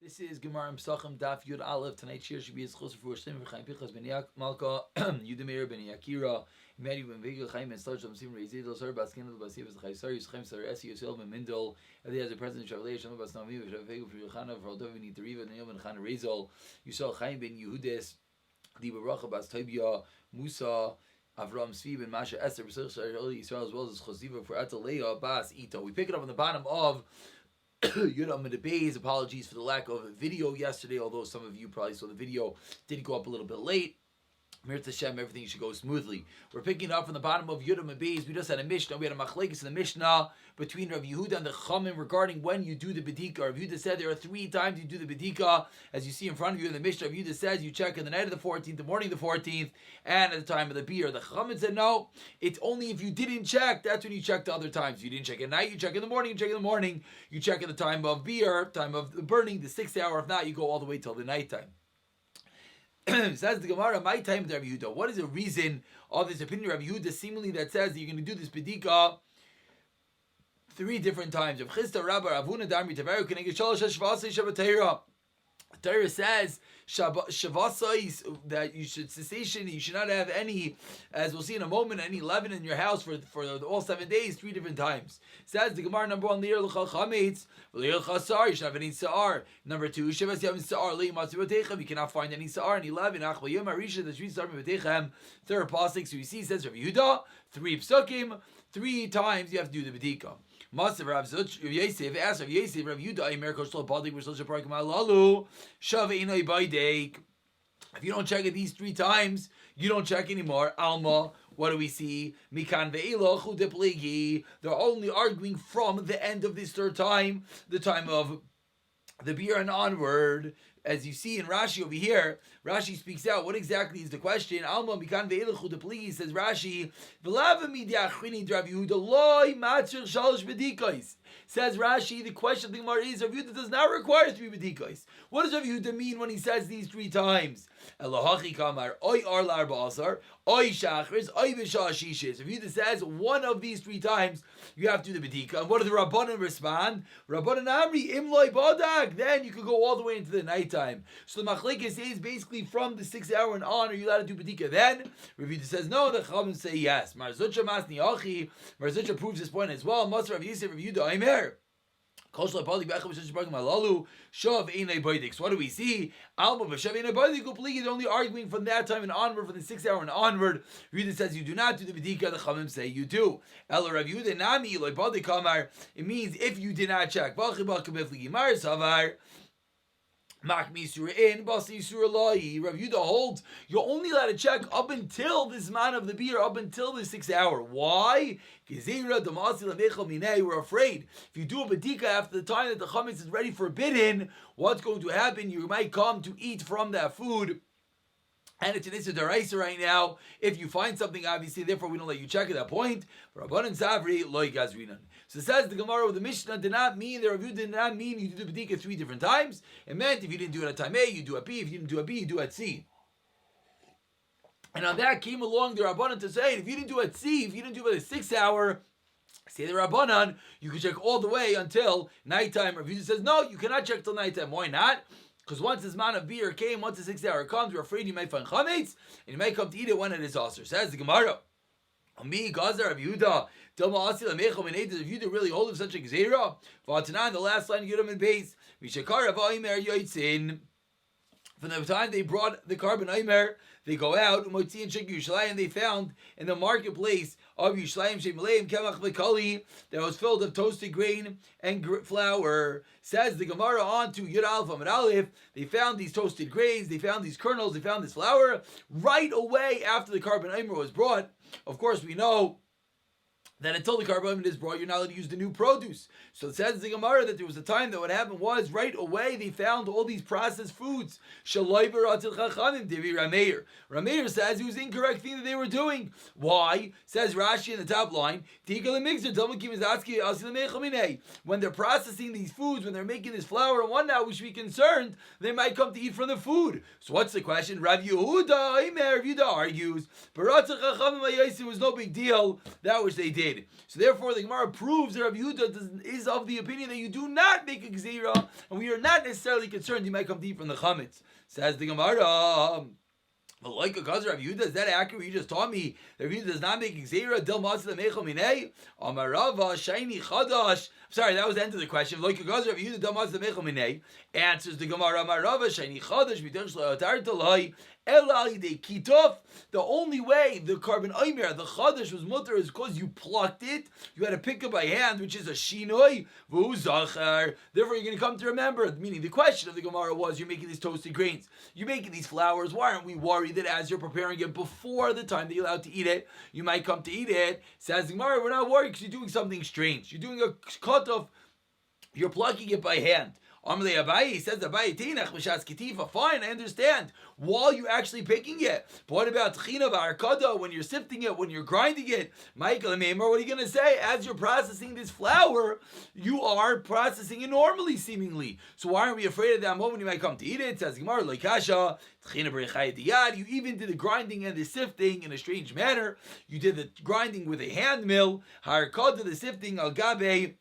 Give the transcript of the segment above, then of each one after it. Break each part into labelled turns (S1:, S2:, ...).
S1: This is Gemara Pesachim Daf Yud Aleph. Tonight's shir should be as close for Shlim Chaim Pichas Ben Malka Yudamir Ben Yakira Mary Ben Vigil Chaim and Starch Sim Rezidol Sar Baskin of Basivas Chaisar Yuschaim Sar Esi Yosel Ben Mindel. And he has a president Shavlei Shalom Basnami Shavegu for Yochana for Aldov Ben Yiteriva and Yom Ben Chana Rezol Yusel Chaim Ben Yehudes Di Baracha Bas Taibia Musa Avram Svi Ben Masha Esther B'Sich Yisrael as well as Chosiva for Atalea Bas Ito. We pick it up on the bottom of Yudam and the Bays. Apologies for the lack of a video yesterday, although some of you probably saw the video. Did go up a little bit late. Mir Hashem, everything should go smoothly. We're picking it up from the bottom of Yudam and Bays. We just had a Mishnah. We had a Machlekes in the Mishnah between Rav Yehuda and the Chachamim regarding when you do the Bedika. Rav Yehuda said there are 3 times you do the Bedika. As you see in front of you in the Mishnah, Rav Yehuda says you check in the night of the 14th, the morning of the 14th, and at the time of the beer. The Chachamim said no, it's only if you didn't check, that's when you check the other times. If you didn't check at night, you check in the morning, you check in the morning, you check at the time of beer, time of the burning, the 6th hour. If not, you go all the way till the nighttime. Says the Gemara, my time to Rav Yehuda. What is the reason of this opinion of Rav Yehuda seemingly that says that you're going to do this Bedika 3 different times? Rav Chisda Rabba Ravuna Damri Taveru Keneged Shalosh Shavasei Shabbatayra. Torah says Shavasai that you should cessation, you should not have any, as we'll see in a moment, any leaven in your house for all 7 days, 3 different times. Says the Gemara, number 1, Leir L'chal Chametz, Leir Chasar, you should have any Sa'ar. Number 2, Shavas Yavin Sa'ar, Leir Matzu B'Techem, you cannot find any Sa'ar, any leaven, Ach V'yom Arisha, the Shvi Sa'ar B'Techem. Third pasuk, so you see, says Rav Yehuda, 3 psukim, 3 times you have to do the Bedika. Master Rav Yosef asked Rav Yosef, Rav Yehuda, Imer Koshlo Badik, we're supposed to park Malalu, Shav Einai Baidek. If you don't check it these 3 times, you don't check anymore. Alma, what do we see? Mikan ve'elo chudeplegi. They're only arguing from the end of this 3rd time, the time of the beer and onward. As you see in Rashi over here, Rashi speaks out. What exactly is the question? Alma mikan ve'elo chudeplegi, says Rashi. V'lavami diachrini Rav Yehuda loy matzir shalosh bedikos. Says Rashi, the question of the Gemara is, Rav Yehuda does not require 3 bedikos. What does Rav Yehuda mean when he says these 3 times? Elohachi kamar, oy arlar ba'asar, oy shachris, oy b'shashishes. Rav Yehuda says one of these 3 times you have to do the bedika. And what do the Rabbanan respond? Rabbanan amri imloy badak. Then you could go all the way into the nighttime. So the machlekes is basically from the 6th hour and on, are you allowed to do bedika then? Rav Yehuda says no. The Chachamim say yes. Mar Zutra masni achi. Mar Zutra proves this point as well. Master Rav Yosef, Rav Yehuda Aimer. So what do we see? They're only arguing from that time and onward, from the 6th hour and onward. Yehuda says you do not do the bedika. The Chachamim say you do. It means if you did not check. Mak Misura in, Basi Surah Lahi. Rav Yehuda holds you're only allowed to check up until this man of the beer, up until the 6th hour. Why? We're afraid if you do a bedika after the time that the chametz is ready forbidden, what's going to happen? You might come to eat from that food. And it's an Issa Daraisa right now. If you find something, obviously, therefore we don't let you check at that point. Rabbanan Savri, Loi Gazrinan. So it says the Gemara with the Mishnah did not mean, the review did not mean you do the Bedika 3 different times. It meant if you didn't do it at time A, you do at B. If you didn't do at B, you do at C. And on that came along the Rabbanan to say, if you didn't do at C, if you didn't do it at the 6th hour, say the Rabbanan, you can check all the way until nighttime. Review says, no, you cannot check till nighttime. Why not? Because once this man of beer came, once the 6th hour comes, we're afraid you might find chametz, and you might come to eat it when it is also. Says the Gemara, me Gazer of Yehuda, Dilma Asi Lamecha Menei. Does Yehuda really hold of such a gzeira? V'atanan, the last line of Yudam and Beis, Mishakar Avaimer Yoitzin. From the time they brought the carbon Aimer, they go out, Umotzi and Shek Yerushalayim, and they found in the marketplace of Yerushalayim Shemaleim Kemach V'Kali that was filled of toasted grain and flour. Says the Gemara on to Yud Aleph Amud Aleph, they found these toasted grains, they found these kernels, they found this flour right away after the carbon Aimer was brought. Of course, we know that until the carbon is brought, you're not allowed to use the new produce. So it says the Gemara that there was a time that what happened was right away they found all these processed foods. Rameir says it was the incorrect thing that they were doing. Why? Says Rashi in the top line, when they're processing these foods, when they're making this flour and whatnot, we should be concerned they might come to eat from the food. So what's the question? Rav Yehuda argues, it was no big deal that which they did. did. So therefore, the Gemara proves that Rav Yehuda is of the opinion that you do not make a gzeira, and we are not necessarily concerned you might come deep from the chametz. Says the Gemara. But like a Gazar Rav Yehuda, is that accurate? You just taught me that Rav Yehuda does not make Gzeira, Dil Matzah Mechel Minei, Amarava, Shiny Chadash. Sorry, that was the end of the question. Like a Gazar Rav Yehuda, Dil Matzah Mechel Minei. Answers the Gemara, Amarava, Shiny Chadash, Mitach Shloatar Talai, Elali De Kitov. The only way the carbon Aimer, the Chadash was mutter is because you plucked it. You had to pick it by hand, which is a Shinoi, Vu Zachar. Therefore, you're going to come to remember, meaning the question of the Gemara was, you're making these toasted grains. You're making these flours. Why aren't we worried that as you're preparing it before the time that you're allowed to eat it, you might come to eat it? Says the Gemara, we're not worried because you're doing something strange. You're doing a cut-off. You're plucking it by hand. Amalei Abaye says Abaye Tinach B'Shas Ketifa. Fine, I understand. While you're actually picking it. But what about Tchina V'Arkada, when you're sifting it, when you're grinding it? Michael and Meimar, what are you going to say? As you're processing this flour, you are processing it normally, seemingly. So why aren't we afraid of that moment you might come to eat it? Says Gemara, Loikasha, Tchina B'Rechayat Diyad. You even did the grinding and the sifting in a strange manner. You did the grinding with a hand mill. Harkada, the sifting, Al Gabe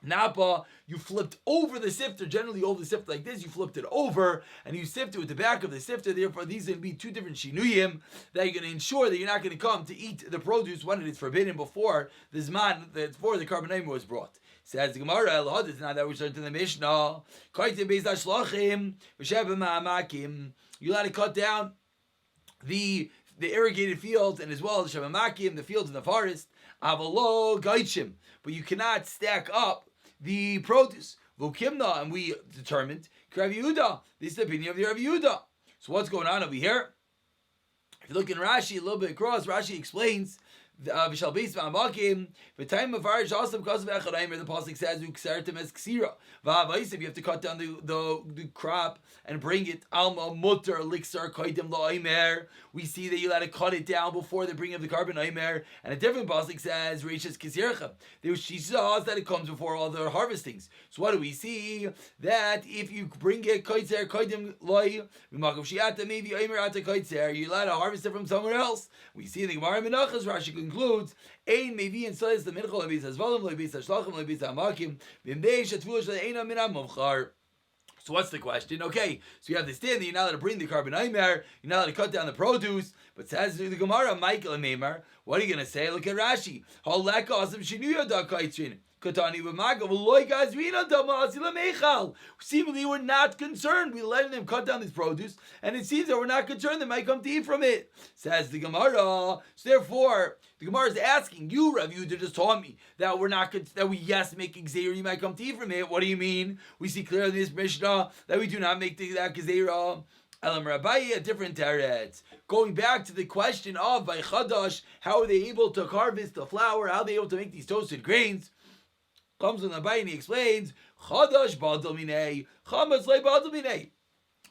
S1: Napa, you flipped over the sifter. Generally, you hold the sifter like this. You flipped it over, and you sift it with the back of the sifter. Therefore, these are going to be two different shinuyim that you're going to ensure that you're not going to come to eat the produce when it is forbidden before the zman, before the carbonate was brought. Says the Gemara, El it's not that we started in the Mishnah. You let it cut down the irrigated fields, and as well as Shemamakim, the fields in the forest. Avalo Gaichim, but you cannot stack up the produce. Vokimna, and we determined Rav Yehuda. This is the opinion of the Rav Yehuda. So what's going on over here? If you look in Rashi a little bit across, Rashi explains Vishal Beis V'Amakim V'Tayim Mafarish also because of Echad Aimer. The pasuk says Uksartem as Ksira. V'Avaisim, you have to cut down the crop and bring it Alma Mutter Lixar Kaidim LaAimer. We see that you let to cut it down before the bringing of the carbon Aimer. And a different pasuk says Reishas Kisircha. She saws that it comes before all the harvestings. So what do we see? That if you bring it Kaitzer Kaidim Loi V'Makav Shiata maybe Aimer Ata Kaitzer, you let to harvest it from somewhere else. We see in the Gemara Menachas Rashi concludes Ein Mevi and says the Minchol Levis as Valim Levis Shlachim Levis Amakim V'Mdei Shatvulish Le'ena Minam Mavchar. So what's the question? Okay, so you have this stand that you're not allowed to bring the carbon aimer, you're not allowed to cut down the produce, but says the Gemara, Michael and Meimar, what are you going to say? Look at Rashi. Haleka Asim Shinuya Da Kaitrin. Seemingly we're not concerned. We're letting them cut down this produce, and it seems that we're not concerned they might come to eat from it. Says the Gemara. So therefore, the Gemara is asking you, Rav Yehuda just taught me that we're not that we make gzeira, you might come to eat from it. What do you mean? We see clearly in this Mishnah that we do not make that gzeira. Elam Rabbi, a different teretz. Going back to the question of by Chadash, how are they able to harvest the flour? How are they able to make these toasted grains? Comes on the Abai and he explains, Chadash badal minei, chametz le badal minei.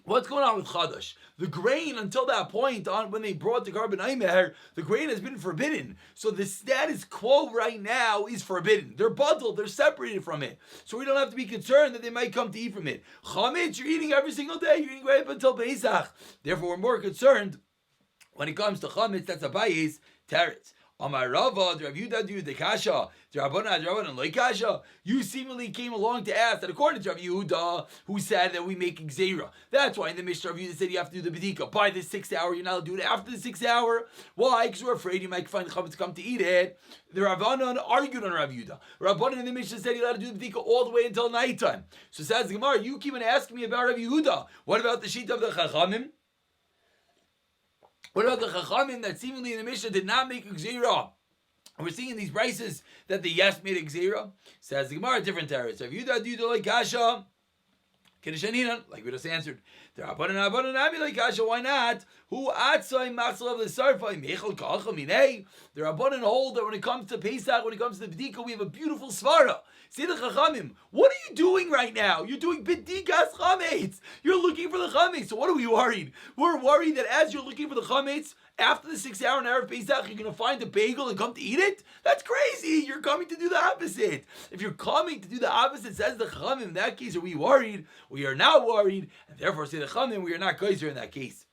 S1: What's going on with Chadash? The grain, until that point, on when they brought the carbon aimer, the grain has been forbidden. So the status quo right now is forbidden. They're badal, they're separated from it. So we don't have to be concerned that they might come to eat from it. Chametz, you're eating every single day. You're eating right up until Pesach. Therefore, we're more concerned when it comes to chametz. That's Abai's teretz. Amar Rava, Rav Yehuda do the kasha, Rabbanan like kasha. You seemingly came along to ask that according to Rav Yehuda, who said that we make gzeira. That's why in the Mishnah Rav Yehuda said you have to do the bedika by the 6th hour. You're not allowed to do it after the 6th hour. Why? Because we're afraid you might find chametz to come to eat it. The Rabbanan argued on Rav Yehuda. Rabbanan in the Mishnah said you're allowed to do the bedika all the way until nighttime. So says the Gemara, you keep on asking me about Rav Yehuda. What about the sheet of the Chachamim? What about the Chachamim that seemingly in the Mishnah did not make a gzeira? And we're seeing in these prices that the yes made a gzeira. Says the Gemara, different terrorists. If you do like kasha, like we just answered. Why not? Who atzai matzal of the sarfai mechel kalcha minei? The Rabbanan hold that when it comes to Pesach, when it comes to the B'dika, we have a beautiful svara. Say the Chachamim, what are you doing right now? You're doing B'dikas chametz. You're looking for the chametz. So what are we worried? We're worried that as you're looking for the chametz, after the 6th hour and hour of Pesach, you're going to find a bagel and come to eat it? That's crazy. You're coming to do the opposite. If you're coming to do the opposite, says the Chachamim, in that case, are we worried? We are not worried. And therefore, say the Chachamim, we are not kaiser in that case.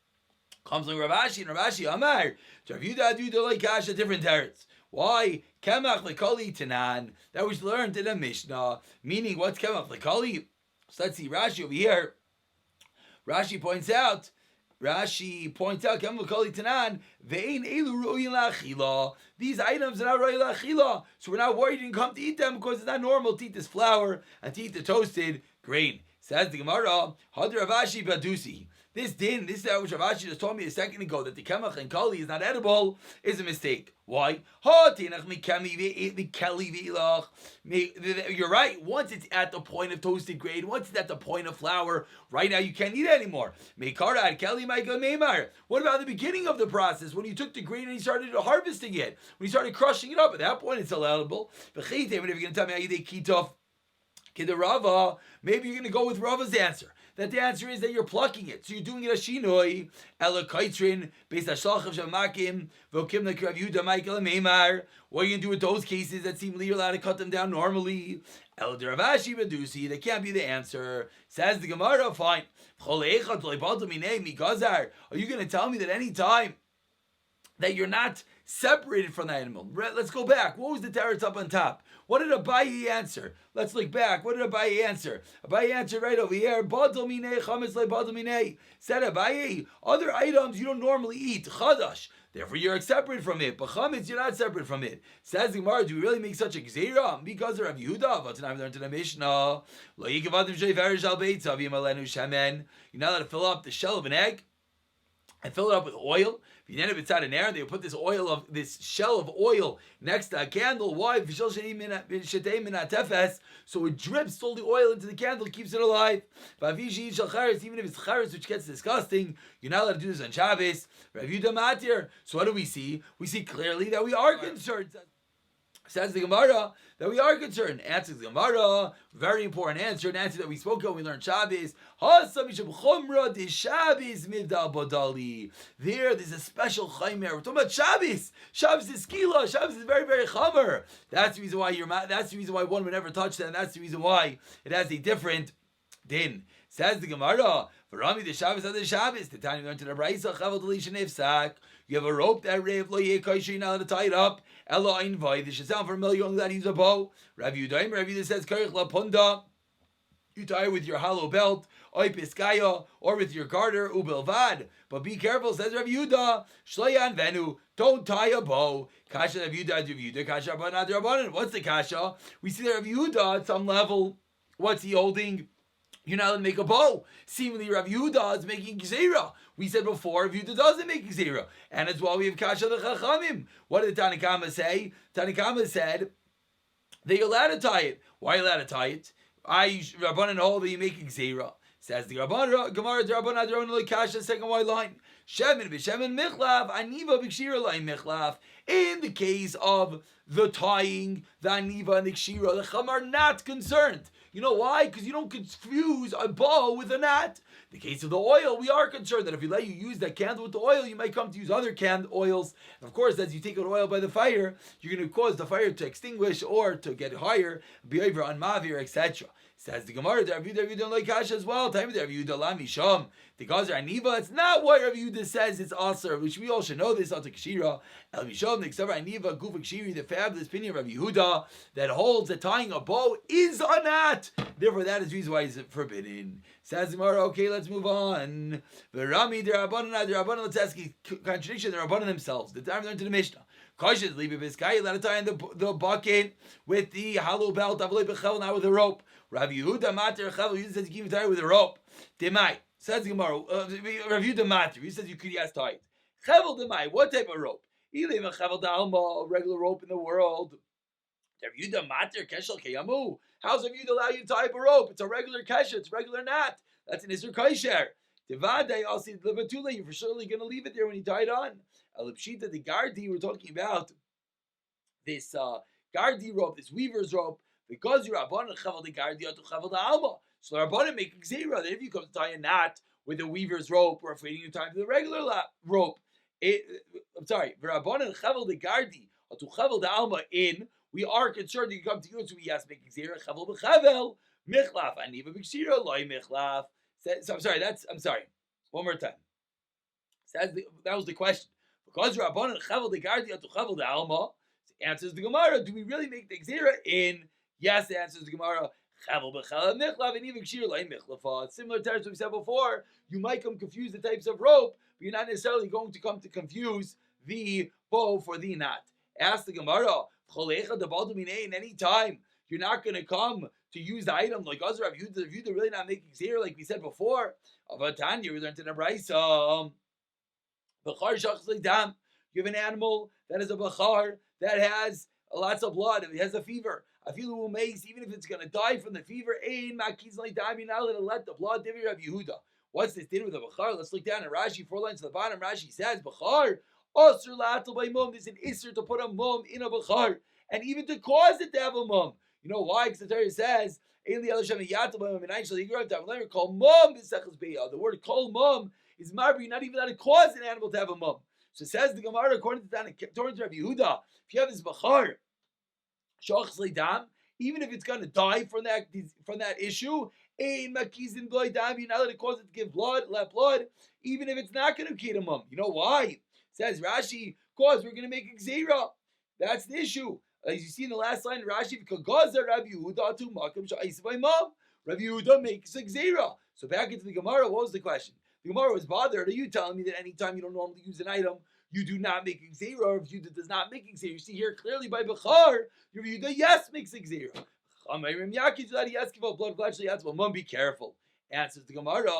S1: Comes like Rav Ashi and Rav Ashi Amar. Rav Yehuda do the like kasha different teretz. Why? Kemach lekali tanan. That was learned in a Mishnah. Meaning, what's kemach lekali? So let's see Rashi over here. Rashi points out, Kemach lekali tanan, ve'ein elu ru'yin la'achila. These items are not ru'yin la'achila. So we're not worried you can come to eat them because it's not normal to eat this flour and to eat the toasted grain. Says the Gemara, Hadr Ravashi Badusi. This is what Ravashi just told me a second ago, that the kemach and kali is not edible, is a mistake. Why? You're right. Once it's at the point of toasted grain, once it's at the point of flour, right now you can't eat it anymore. What about the beginning of the process, when you took the grain and you started harvesting it, when you started crushing it up? At that point, it's still edible. If you're going to tell me how you take kitov, Rava, maybe you're going to go with Rava's answer. That the answer is that you're plucking it. So you're doing it a shinoi, ela kaitrin, based on shalchav shamakim, vokim lekrav Yehuda Michael meimar. What are you going to do with those cases that seemingly you're allowed to cut them down normally? El deravashi badusi, that can't be the answer. Says the Gemara, fine. Are you going to tell me that any time that you're not separated from the animal? Let's go back. What was the teretz up on top? What did Abaye answer? Let's look back. What did Abaye answer? Abaye answered right over here. Badal minei chametz le badal minei. Said Abaye, other items you don't normally eat. Chadash. Therefore you're separated from it. But chametz you're not separate from it. Says the Gemara, do we really make such a gzeira? Because of Rav Yehuda. But tonight we learned in the Mishnah. Lo yikavadim sheifer shal beitzav yimalenu shemen. You're not allowed to fill up the shell of an egg and fill it up with oil. If you end up inside an air, they put this shell of oil next to a candle. Why? So it drips all the oil into the candle, keeps it alive. Even if it's charis, which gets disgusting, you're not allowed to do this on Shabbos. So what do we see? We see clearly that we are concerned. Says the Gemara that we are concerned. Answers the Gemara, very important answer, an answer that we spoke of when we learned Shabbos. There's a special chaymer. We're talking about Shabbos. Shabbos is skila. Shabbos is very, very chamer. That's the reason why that's the reason why one would never touch that. And that's the reason why it has a different din. Says the Gemara, Varami the Shabbos of the Shabbos. The time you learned to the Braisa Chavel Delisha Nifsak. You have a rope that Rev Lo Yekosher, you're not allowed to tie it up. Ella Einvai. This should sound familiar. Only that use a bow. Rav Yehuda says Karich La Punda. You tie it with your hollow belt, Oy Piskaya, or with your garter, Ubelvad. But be careful, says Rav Yehuda. Shleyan Venu. Don't tie a bow. Kasha Rav Yehuda, Kasha Rabbanan Rabbanan. What's the Kasha? We see that Rav Yehuda at some level. What's he holding? You're not allowed to make a bow. Seemingly Rav Yehuda is making gzeira. We said before, Rav Yehuda doesn't make gzeira. And that's why we have Kasha the Chachamim. What did Tanakama say? Tanakama said that you're allowed to tie it. Why are you allowed to tie it? Rabbanan hold that you make gzeira. Says the Rabbanan, Gemara Rabbanan Adron Kasha, second white line. Shemin b'shemin michlaf, aniva b'kshira lai michlaf. In the case of the tying, the aniva and the kshira, the chum are not concerned. You know why? Because you don't confuse a bow with a gnat. In the case of the oil, we are concerned that if we let you use that candle with the oil, you might come to use other oils. And of course, as you take out oil by the fire, you're going to cause the fire to extinguish or to get higher, be over on mavir, etc. Says the Gemara, Rav Yehuda don't like kasha as well. Time Rav Yehuda lami sham. The gazer aniva. It's not what Rav Yehuda says. It's aser, which we all should know. This al kshira el misham. The ksavar aniva gufa kshiri. The fabulous opinion of Rav Yehuda that holds that tying a bow is a knot. Therefore, that is the reason why it's forbidden. Says the Gemara. Okay, let's move on. V'rami derabanan. Let's ask a contradiction. The Rabbanan themselves. The time they learned to the Mishnah. Koshes leave it biskai. Let it tie in the bucket with the hollow belt. Avlei bechel, not with a rope. Rav Yehuda mater chavel. Yehuda says you can tie it with a rope. Demai says the Gemara. Rav Yehuda mater. He says you could yes tie it. Chavel demai. What type of rope? Ilim a chavel dalma, regular rope in the world. Rav Yehuda mater keshel keyamu. How's Rav Yehuda allow you to tie up a rope? It's a regular kesher. It's a regular knot. That's an isur kosher. Devadei also levatula. You're for surely going to leave it there when you tie it on. Alipshita the gardi. We're talking about this gardi rope, this weaver's rope. Because you're Rabbanan chavel the gardi to chavel the alma. So Rabbanan make a gzeira that if you come to tie a knot with a weaver's rope, or if waiting your time to the regular rope, Rabbanan chavel the gardi to chavel the alma in. We are concerned that you come to you, so we ask make gzeira chavel b'chavel michlaf aniva b'gzeira loy michlaf. So I'm sorry. One more time. That was the question. Because Rabbanan chavel the gardi to chavel the alma. Answers the Gemara, do we really make the Gzera in? Yes, answers the Gemara. Similar terms we said before, you might come confuse the types of rope, but you're not necessarily going to come to confuse the bow for the knot. Ask the Gemara, in any time you're not going to come to use the item like Azra. If you're really not making Gzera like we said before, Avatanya, we learned in the Brisa. You have an animal that is a bachar that has lots of blood. It has a fever. Even if it's going to die from the fever, you're not allowed to let the blood divvy Rabbi Yehuda. What's this din with the bachar? Let's look down at Rashi, 4 lines to the bottom. Rashi says, bachar, asur la'atal by mum. There's an isser to put a mum in a bachar, and even to cause it to have a mum. You know why? Because the Torah says, call mum. The word call mum is marbri, not even allowed to cause an animal to have a mum. So says the Gemara, according to Rabbi Yehuda, if you have this bachar, even if it's going to die from that issue, you're not allowed to cause it to give blood, let blood, even if it's not going to keep a mum. You know why? Says Rashi, because we're going to make a gzera. That's the issue. As you see in the last line, Rashi, Rabbi Yehuda makes a gzera. So back into the Gemara, what was the question? The Gemara was bothered. Are you telling me that anytime you don't normally use an item, you do not make a gzera, or if you does not make a gzera? You see here clearly by Bechar, your Yehuda, yes, makes a gzera. Be careful. Answers the Gemara.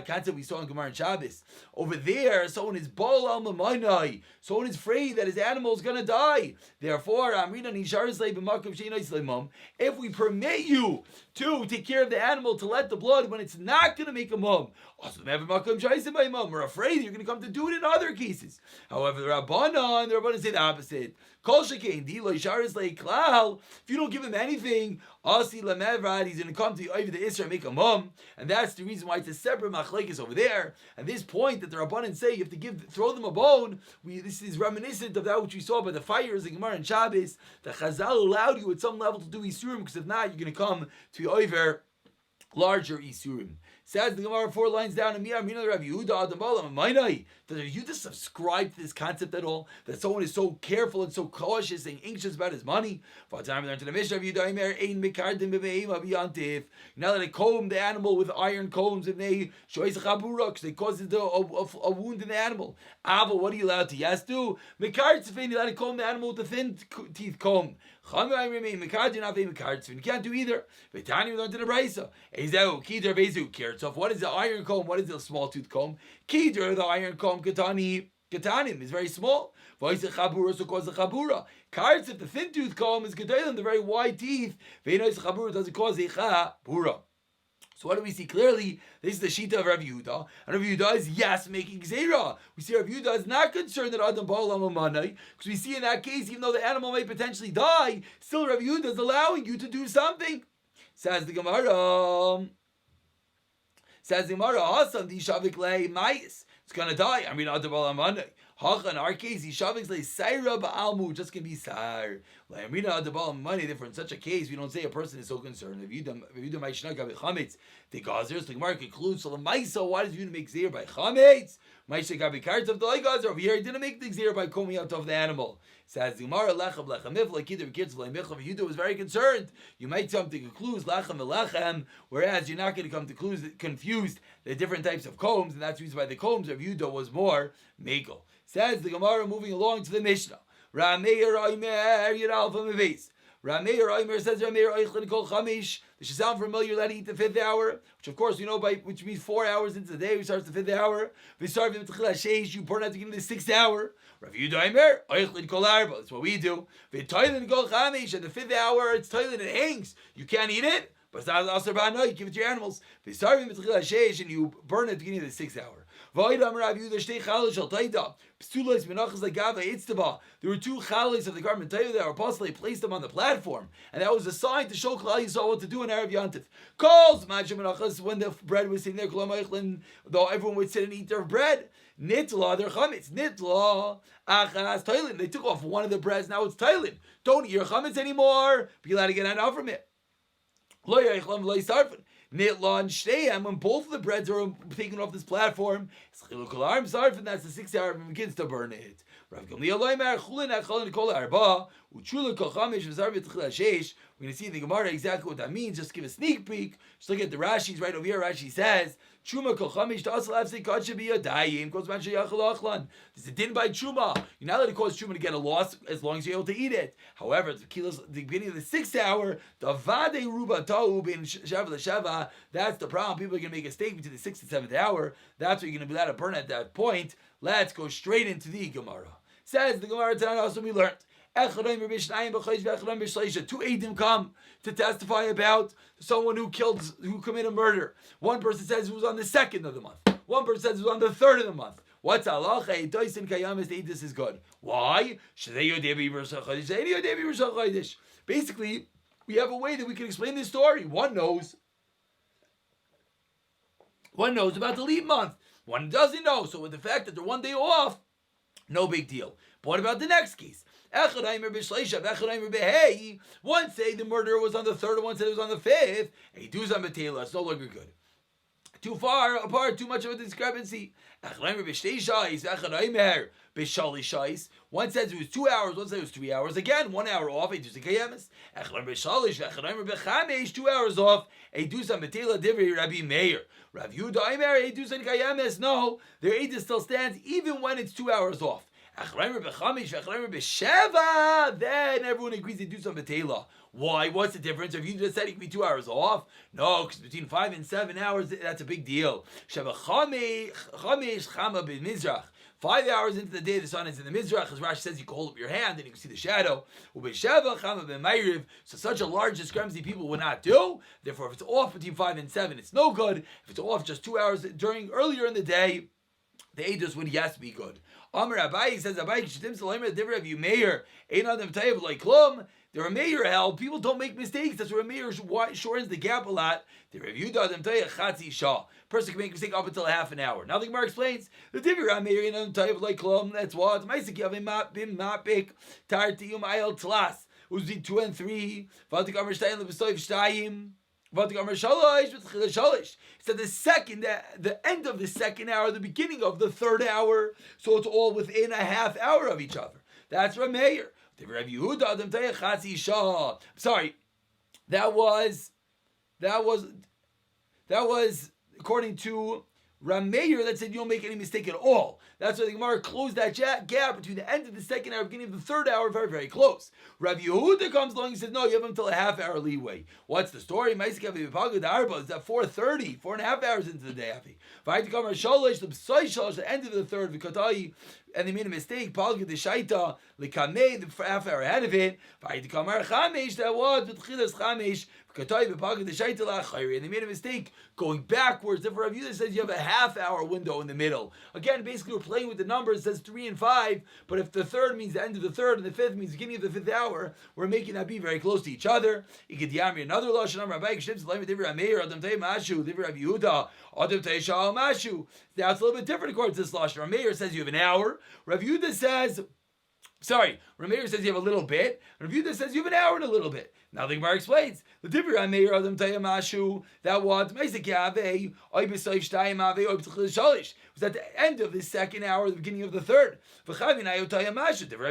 S1: Concept we saw in Gemara and Shabbos. Over there, someone is bol al mamanai. Someone is afraid that his animal is going to die. Therefore, if we permit you to take care of the animal, to let the blood when it's not going to make a mum, we're afraid you're going to come to do it in other cases. However, the Rabbanan say the opposite. If you don't give him anything, he's going to come to you over the Isra and make a mum, and that's the reason why it's a separate machlekes over there. And this point that the Rabbanan say you have to throw them a bone, this is reminiscent of that which we saw by the fires in Gemara and Shabbos. The Chazal allowed you at some level to do Isurim, because if not, you're going to come to over larger Isurim. Says the Gemara 4 lines down, does Rabbi Yehuda subscribe to this concept at all? That someone is so careful and so cautious and anxious about his money? You're not allowed to comb the animal with iron combs because they cause a wound in the animal. Ava, what are you allowed to? Yes, do. You're allowed to comb the animal with the thin teeth comb. You can't do either. What is the iron comb? What is the small tooth comb? Kider, the iron comb, katanim is very small. Cause the thin tooth comb is gedalim, the very wide teeth. Doesn't cause a chabura. So what do we see clearly? This is the shita of Rabbi Yehuda, and Rabbi Yehuda is yes making gzera. We see Rabbi Yehuda is not concerned that Adam Ba'olam Amanai, because we see in that case, even though the animal may potentially die, still Rabbi Yehuda is allowing you to do something. Says the Gemara. Hasam di shavik lei mais. It's gonna die. I mean, Adam Ba'olam Amanai. In our case, just can be sar. Therefore, in such a case, we don't say a person is so concerned. If you do chametz, the gazers, the Gemara concludes. So why does you make zir by chametz? Over here, he didn't make the zir by combing out of the animal. Says the Gemara, Yehuda was very concerned. You might come to conclude lechem, whereas you're not going to come to confuse the different types of combs, and that's the reason why the combs of Yehuda was more megal. Says the Gemara, moving along to the Mishnah. Rameir Oimer Yiralfa Meves. Rameir Oimer says Rameir Oichlin Kol Chamish. This should sound familiar. Let eat the 5th hour, which of course you know which means 4 hours into the day. We start the 5th hour. We start with Sheish. You burn out to give him the 6th hour. Rav Yehuda Oimer Oichlin Kol Arba. That's what we do. V'Toilin Kol Chamish. At the 5th hour, it's toilet. It hangs. You can't eat it. But it's not also bad. No, you give it to your animals. We start with Sheish and you burn it at the beginning of the 6th hour. There were 2 chalis of the garment that were possibly placed them on the platform, and that was a sign to show Klal Yisrael what to do in Erev Yantif. Calls when the bread was sitting there, though everyone would sit and eat their bread. Nitla, their chametz. Nitla, achas, toilin. They took off one of the breads, now it's toilin. Don't eat your chametz anymore. Be allowed to get out from it. When both of the breads are taken off this platform, that's the 6 hour and begins to burn it. We're going to see in the Gemara exactly what that means. Just give a sneak peek. Just look at the Rashi's right over here. Rashi says, Truma kol chamish ta'asal afsei kod shebiyadayim kol zman sheyachal achlan. This is a din by Truma. You're not allowed to cause Truma to get a loss as long as you're able to eat it. However, at the beginning of the 6th hour, the vade ruba ta'u bin shava l'shava, that's the problem. People are going to make a mistake between the 6th and 7th hour. That's what you're going to be allowed to burn at that point. Let's go straight into the Gemara. Says the Gemara tonight also we learned. Two Eidim come to testify about someone who committed murder. One person says it was on the 2nd of the month. One person says it was on the 3rd of the month. What's Allah? This is good. Why? Basically, we have a way that we can explain this story. One knows about the leap month. One doesn't know. So with the fact that they're one day off, no big deal. But what about the next case? One say the murder was on the 3rd, one said it was on the 5th. It's no longer good. Too far apart, too much of a discrepancy. One says it was 2 hours, one says it was 3 hours. Again, 1 hour off, 2 hours off, Rabbi Meir. Rav Yehuda, no, their Eidah still stands even when it's 2 hours off. Then everyone agrees they do some betela. Why? What's the difference? If you just said it could be 2 hours off, no, because between 5 and 7 hours, that's a big deal. 5 hours into the day, the sun is in the Mizrach. As Rashi says, you can hold up your hand and you can see the shadow. So such a large discrepancy people would not do. Therefore, if it's off between 5 and 7, it's no good. If it's off just 2 hours earlier in the day, the Eidos would yes be good. Amar Abayi says, Abayi Shtim Salamer the Rav Meir Ein Adam Tayev Like Klum. The Rav Meir held people don't make mistakes. That's where Rav Meir shortens the gap a lot. The Rav Yehuda Adam Tayev Chatzi Shah. Person can make a mistake up until a half an hour. Now the Gemara explains the Divrei Rav Meir Ein Adam Tayev Like Klum. That's what Ma'asek Yavim Bim Mapik Tartiyum Ayel Tlas. Uzi 2 and 3. Vatik Amar Shtayim Lebesoiv Shtayim. He said the end of the 2nd hour, the beginning of the 3rd hour, so it's all within a half hour of each other. That's Rav Meir. Sorry, that was according to Rav Meir that said you don't make any mistake at all. That's why the Gemara closed that gap between the end of the 2nd hour and beginning of the 3rd hour, very, very close. Rav Yehuda comes along and says, no, you have until a half hour leeway. What's the story? It's at 4:30, 4.5 hours into the day. The end of the 3rd, and they made a mistake. The half hour ahead of it. That was and they made a mistake going backwards. Therefore, Rav Yehuda says you have a half hour window in the middle. Again, basically we're playing with the numbers. It says 3 and 5, but if the 3rd means the end of the 3rd and the 5th means the beginning of the 5th hour, we're making that be very close to each other. You get Yami another lashon number. That's a little bit different according to this lashon. Rav Meir says you have an hour. Rav Yehuda says. Rav Meir says you have a little bit. Rav Yehuda says you have an hour and a little bit. Now the Gemara explains the Divrei Rav Meir Adam Taya Mashu that was at the end of the 2nd hour, the beginning of the 3rd. The Rav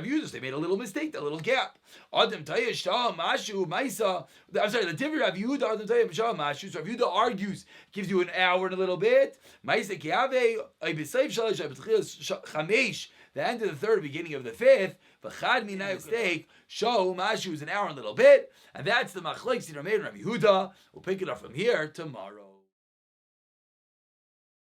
S1: Yehuda they made a little mistake, a little gap. Adam Taya Shah Mashu Maisa. I'm sorry, the Divrei Rav Yehuda Adam Taya Shah Mashu. So Rav Yehuda argues, gives you an hour and a little bit. Maisa Kiave Chamesh. The end of the 3rd, beginning of the 5th, v'chad minay mistake, show mashu is an hour and a little bit, and that's the machlekes in Rav Meir and Rav Yehuda. We'll pick it up from here tomorrow.